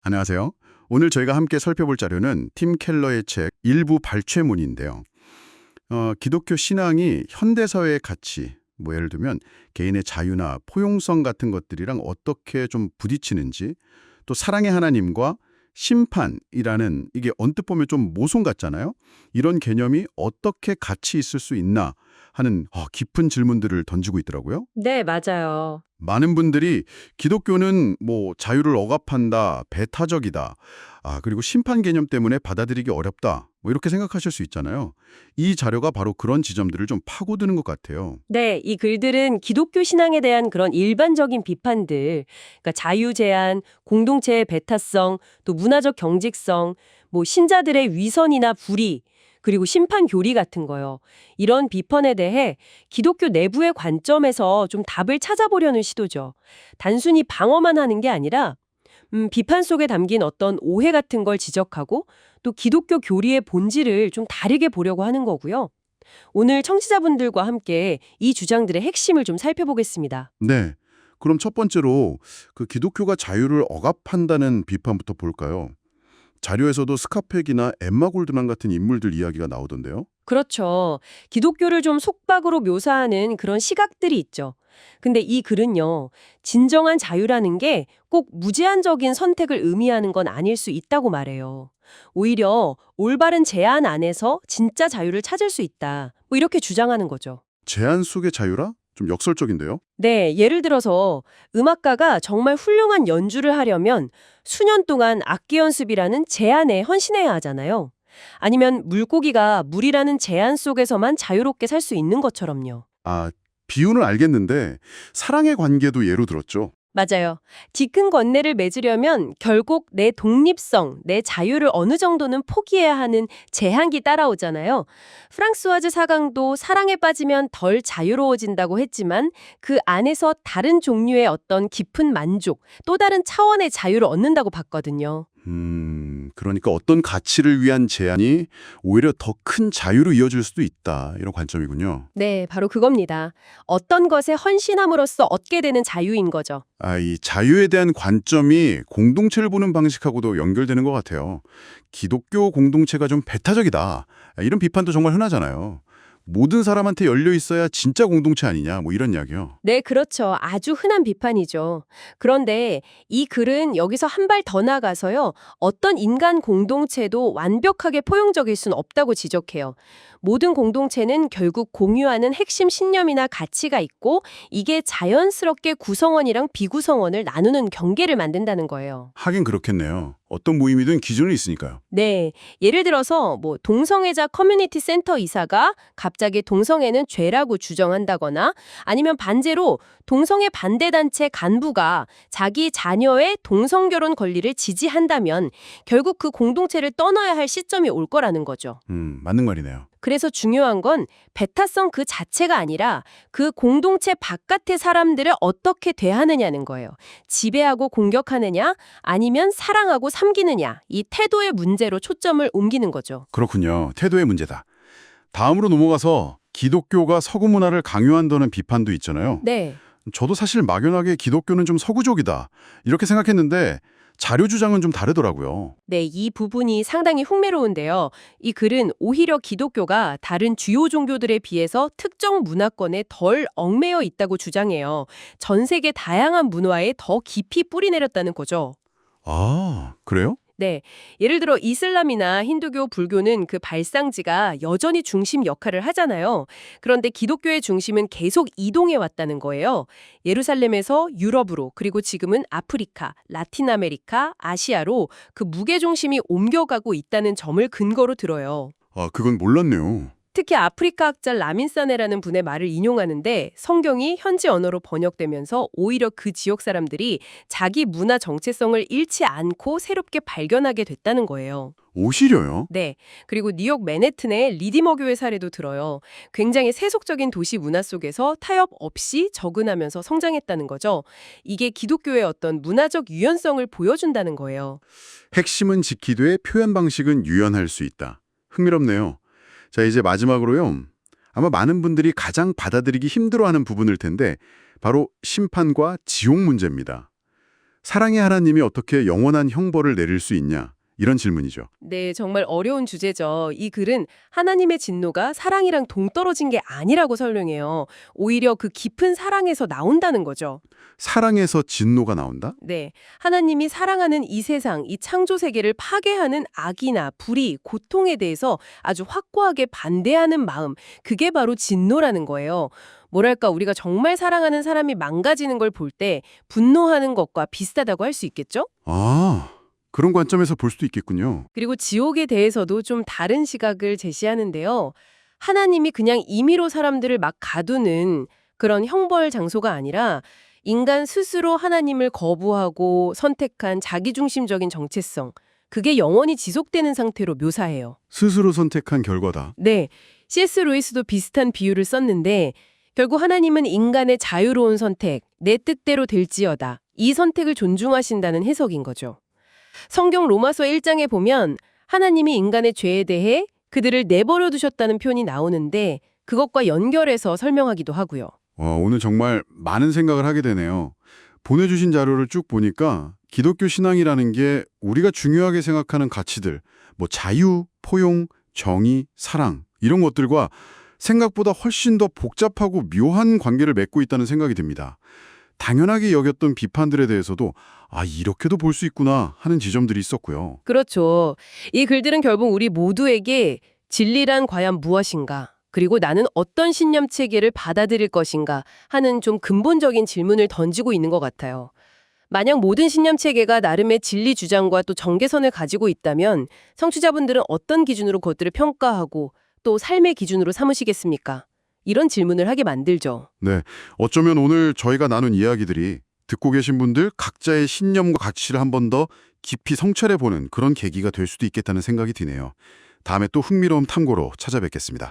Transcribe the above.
안녕하세요. 오늘 저희가 함께 살펴볼 자료는 팀 켈러의 책 일부 발췌문인데요. 기독교 신앙이 현대사회의 가치, 예를 들면 개인의 자유나 포용성 같은 것들이랑 어떻게 좀 부딪히는지, 또 사랑의 하나님과 심판이라는 이게 언뜻 보면 좀 모순 같잖아요. 이런 개념이 어떻게 같이 있을 수 있나 하는 깊은 질문들을 던지고 있더라고요. 네, 맞아요. 많은 분들이 기독교는 자유를 억압한다, 배타적이다, 그리고 심판 개념 때문에 받아들이기 어렵다, 이렇게 생각하실 수 있잖아요. 이 자료가 바로 그런 지점들을 좀 파고드는 것 같아요. 네, 이 글들은 기독교 신앙에 대한 그런 일반적인 비판들, 그러니까 자유 제한, 공동체의 배타성, 또 문화적 경직성, 신자들의 위선이나 불의, 그리고 심판 교리 같은 거요. 이런 비판에 대해 기독교 내부의 관점에서 좀 답을 찾아보려는 시도죠. 단순히 방어만 하는 게 아니라 비판 속에 담긴 어떤 오해 같은 걸 지적하고 또 기독교 교리의 본질을 좀 다르게 보려고 하는 거고요. 오늘 청취자분들과 함께 이 주장들의 핵심을 좀 살펴보겠습니다. 네. 그럼 첫 번째로 그 기독교가 자유를 억압한다는 비판부터 볼까요? 자료에서도 스카펙이나 엠마 골드만 같은 인물들 이야기가 나오던데요. 그렇죠. 기독교를 좀 속박으로 묘사하는 그런 시각들이 있죠. 근데 이 글은요, 진정한 자유라는 게 꼭 무제한적인 선택을 의미하는 건 아닐 수 있다고 말해요. 오히려 올바른 제한 안에서 진짜 자유를 찾을 수 있다. 이렇게 주장하는 거죠. 제한 속의 자유라? 좀 역설적인데요. 네, 예를 들어서 음악가가 정말 훌륭한 연주를 하려면 수년 동안 악기 연습이라는 제한에 헌신해야 하잖아요. 아니면 물고기가 물이라는 제한 속에서만 자유롭게 살 수 있는 것처럼요. 비유는 알겠는데 사랑의 관계도 예로 들었죠. 맞아요. 깊은 관계를 맺으려면 결국 내 독립성, 내 자유를 어느 정도는 포기해야 하는 제한이 따라오잖아요. 프랑스와즈 사강도 사랑에 빠지면 덜 자유로워진다고 했지만 그 안에서 다른 종류의 어떤 깊은 만족, 또 다른 차원의 자유를 얻는다고 봤거든요. 그러니까 어떤 가치를 위한 제한이 오히려 더 큰 자유로 이어질 수도 있다. 이런 관점이군요. 네, 바로 그겁니다. 어떤 것에 헌신함으로써 얻게 되는 자유인 거죠. 이 자유에 대한 관점이 공동체를 보는 방식하고도 연결되는 것 같아요. 기독교 공동체가 좀 배타적이다. 이런 비판도 정말 흔하잖아요. 모든 사람한테 열려 있어야 진짜 공동체 아니냐, 이런 이야기요. 네, 그렇죠. 아주 흔한 비판이죠. 그런데 이 글은 여기서 한 발 더 나가서요. 어떤 인간 공동체도 완벽하게 포용적일 수는 없다고 지적해요. 모든 공동체는 결국 공유하는 핵심 신념이나 가치가 있고 이게 자연스럽게 구성원이랑 비구성원을 나누는 경계를 만든다는 거예요. 하긴 그렇겠네요. 어떤 모임이든 기준이 있으니까요. 네. 예를 들어서 동성애자 커뮤니티 센터 이사가 갑자기 동성애는 죄라고 주장한다거나 아니면 반대로 동성애 반대단체 간부가 자기 자녀의 동성결혼 권리를 지지한다면 결국 그 공동체를 떠나야 할 시점이 올 거라는 거죠. 맞는 말이네요. 그래서 중요한 건 배타성 그 자체가 아니라 그 공동체 바깥의 사람들을 어떻게 대하느냐는 거예요. 지배하고 공격하느냐 아니면 사랑하고 섬기느냐 이 태도의 문제로 초점을 옮기는 거죠. 그렇군요. 태도의 문제다. 다음으로 넘어가서 기독교가 서구 문화를 강요한다는 비판도 있잖아요. 네. 저도 사실 막연하게 기독교는 좀 서구적이다 이렇게 생각했는데 자료 주장은 좀 다르더라고요. 네, 이 부분이 상당히 흥미로운데요. 이 글은 오히려 기독교가 다른 주요 종교들에 비해서 특정 문화권에 덜 얽매여 있다고 주장해요. 전 세계 다양한 문화에 더 깊이 뿌리내렸다는 거죠. 그래요? 네. 예를 들어 이슬람이나 힌두교, 불교는 그 발상지가 여전히 중심 역할을 하잖아요. 그런데 기독교의 중심은 계속 이동해 왔다는 거예요. 예루살렘에서 유럽으로 그리고 지금은 아프리카, 라틴 아메리카, 아시아로 그 무게 중심이 옮겨가고 있다는 점을 근거로 들어요. 그건 몰랐네요. 특히 아프리카 학자 라민사네라는 분의 말을 인용하는데 성경이 현지 언어로 번역되면서 오히려 그 지역 사람들이 자기 문화 정체성을 잃지 않고 새롭게 발견하게 됐다는 거예요. 오히려요? 네. 그리고 뉴욕 맨해튼의 리디머 교회 사례도 들어요. 굉장히 세속적인 도시 문화 속에서 타협 없이 적응하면서 성장했다는 거죠. 이게 기독교의 어떤 문화적 유연성을 보여준다는 거예요. 핵심은 지키되 표현 방식은 유연할 수 있다. 흥미롭네요. 자, 이제 마지막으로요. 아마 많은 분들이 가장 받아들이기 힘들어하는 부분일 텐데 바로 심판과 지옥 문제입니다. 사랑의 하나님이 어떻게 영원한 형벌을 내릴 수 있냐? 이런 질문이죠. 네, 정말 어려운 주제죠. 이 글은 하나님의 진노가 사랑이랑 동떨어진 게 아니라고 설명해요. 오히려 그 깊은 사랑에서 나온다는 거죠. 사랑에서 진노가 나온다? 네, 하나님이 사랑하는 이 세상, 이 창조 세계를 파괴하는 악이나 불의, 고통에 대해서 아주 확고하게 반대하는 마음, 그게 바로 진노라는 거예요. 뭐랄까, 우리가 정말 사랑하는 사람이 망가지는 걸 볼 때 분노하는 것과 비슷하다고 할 수 있겠죠? 아, 그런 관점에서 볼 수도 있겠군요. 그리고 지옥에 대해서도 좀 다른 시각을 제시하는데요. 하나님이 그냥 임의로 사람들을 막 가두는 그런 형벌 장소가 아니라 인간 스스로 하나님을 거부하고 선택한 자기중심적인 정체성, 그게 영원히 지속되는 상태로 묘사해요. 스스로 선택한 결과다. 네, C.S. 루이스도 비슷한 비유를 썼는데 결국 하나님은 인간의 자유로운 선택, 내 뜻대로 될지어다. 이 선택을 존중하신다는 해석인 거죠. 성경 로마서 1장에 보면 하나님이 인간의 죄에 대해 그들을 내버려 두셨다는 표현이 나오는데 그것과 연결해서 설명하기도 하고요. 오늘 정말 많은 생각을 하게 되네요. 보내주신 자료를 쭉 보니까 기독교 신앙이라는 게 우리가 중요하게 생각하는 가치들, 뭐 자유, 포용, 정의, 사랑 이런 것들과 생각보다 훨씬 더 복잡하고 묘한 관계를 맺고 있다는 생각이 듭니다. 당연하게 여겼던 비판들에 대해서도 이렇게도 볼 수 있구나 하는 지점들이 있었고요. 그렇죠. 이 글들은 결국 우리 모두에게 진리란 과연 무엇인가, 그리고 나는 어떤 신념 체계를 받아들일 것인가 하는 좀 근본적인 질문을 던지고 있는 것 같아요. 만약 모든 신념 체계가 나름의 진리 주장과 또 경계선을 가지고 있다면 청취자분들은 어떤 기준으로 그것들을 평가하고 또 삶의 기준으로 삼으시겠습니까? 이런 질문을 하게 만들죠. 네, 어쩌면 오늘 저희가 나눈 이야기들이 듣고 계신 분들 각자의 신념과 가치를 한 번 더 깊이 성찰해보는 그런 계기가 될 수도 있겠다는 생각이 드네요. 다음에 또 흥미로운 탐구로 찾아뵙겠습니다.